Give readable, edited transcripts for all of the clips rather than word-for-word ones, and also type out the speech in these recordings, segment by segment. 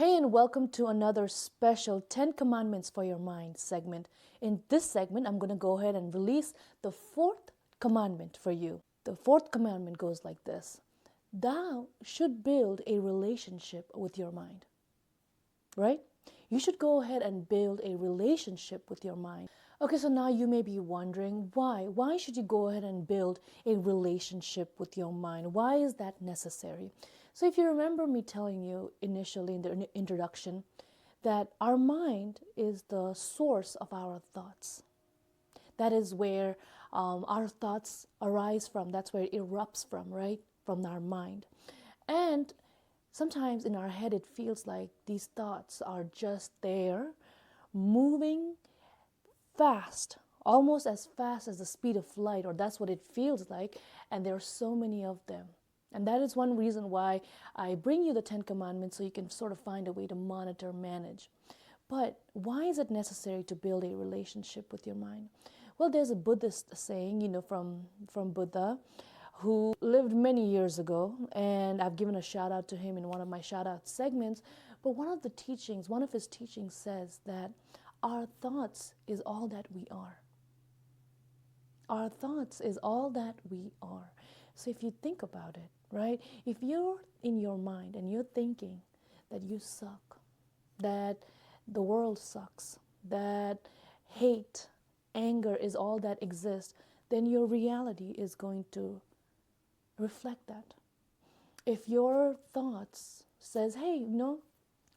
Hey, and welcome to another special 10 Commandments for Your Mind segment. In this segment, I'm going to go ahead and release the fourth commandment for you. The fourth commandment goes like this: Thou should build a relationship with your mind. Right? You should go ahead and build a relationship with your mind. Okay, so now you may be wondering why. Why should you go ahead and build a relationship with your mind? Why is that necessary? So if you remember me telling you initially in the introduction that our mind is the source of our thoughts. That is where our thoughts arise from. That's where it erupts from, right? From our mind. And sometimes in our head it feels like these thoughts are just there, moving fast, almost as fast as the speed of light, or that's what it feels like, and there are so many of them. And that is one reason why I bring you the 10 Commandments, so you can sort of find a way to monitor, manage. But why is it necessary to build a relationship with your mind? Well, there's a Buddhist saying, from Buddha, who lived many years ago, and I've given a shout out to him in one of my shout out segments. But one of his teachings says that our thoughts is all that we are. Our thoughts is all that we are. So if you think about it, right? If you're in your mind and you're thinking that you suck, that the world sucks, that hate, anger is all that exists, then your reality is going to reflect that. If your thoughts says, hey,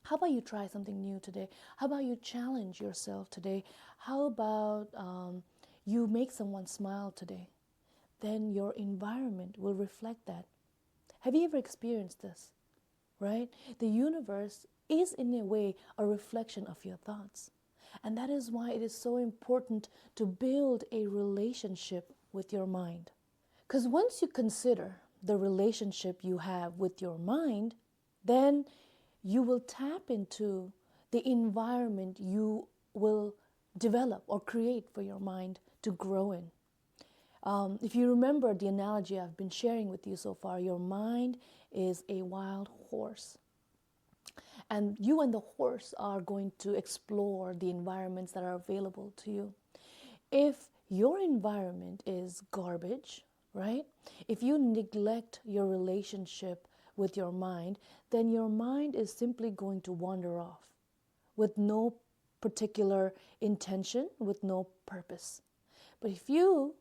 how about you try something new today? How about you challenge yourself today? How about you make someone smile today? Then your environment will reflect that. Have you ever experienced this? Right? The universe is in a way a reflection of your thoughts. And that is why it is so important to build a relationship with your mind. Because once you consider the relationship you have with your mind, then you will tap into the environment you will develop or create for your mind to grow in. If you remember the analogy I've been sharing with you so far, your mind is a wild horse. And you and the horse are going to explore the environments that are available to you. If your environment is garbage, right? If you neglect your relationship with your mind, then your mind is simply going to wander off with no particular intention, with no purpose. But if you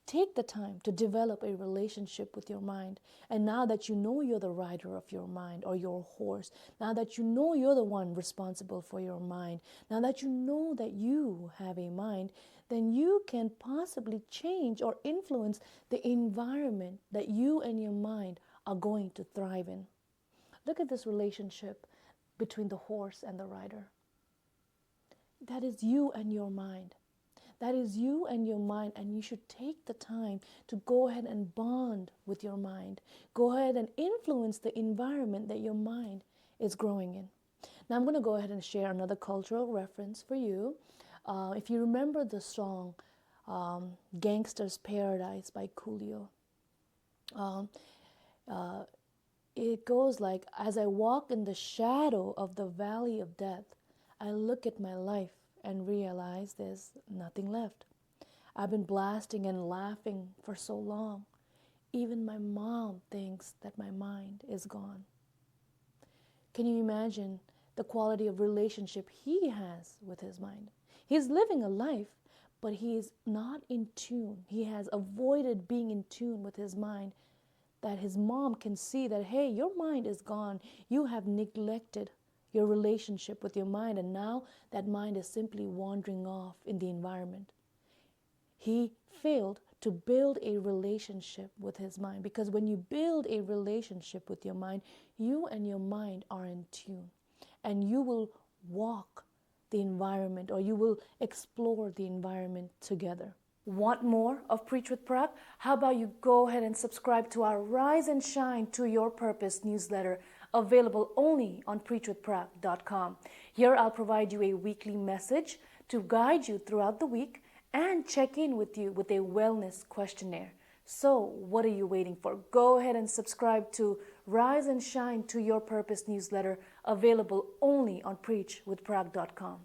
take the time to develop a relationship with your mind, and now that you know you're the rider of your mind or your horse, now that you know you're the one responsible for your mind, now that you know that you have a mind, then you can possibly change or influence the environment that you and your mind are going to thrive in. Look at this relationship between the horse and the rider. That is you and your mind. That is you and your mind, and you should take the time to go ahead and bond with your mind. Go ahead and influence the environment that your mind is growing in. Now I'm going to go ahead and share another cultural reference for you. If you remember the song Gangsta's Paradise by Coolio, it goes like, as I walk in the shadow of the valley of death, I look at my life and realize there's nothing left. I've been blasting and laughing for so long. Even my mom thinks that my mind is gone. Can you imagine the quality of relationship he has with his mind? He's living a life, but he is not in tune. He has avoided being in tune with his mind, that his mom can see that, hey, your mind is gone. You have neglected your relationship with your mind, and now that mind is simply wandering off in the environment. He failed to build a relationship with his mind, because when you build a relationship with your mind, you and your mind are in tune, and you will walk the environment, or you will explore the environment together. Want more of Preach with Prab? How about you go ahead and subscribe to our Rise and Shine to Your Purpose newsletter, available only on preachwithprab.com. Here I'll provide you a weekly message to guide you throughout the week and check in with you with a wellness questionnaire. So what are you waiting for? Go ahead and subscribe to Rise and Shine to Your Purpose newsletter, available only on preachwithprag.com.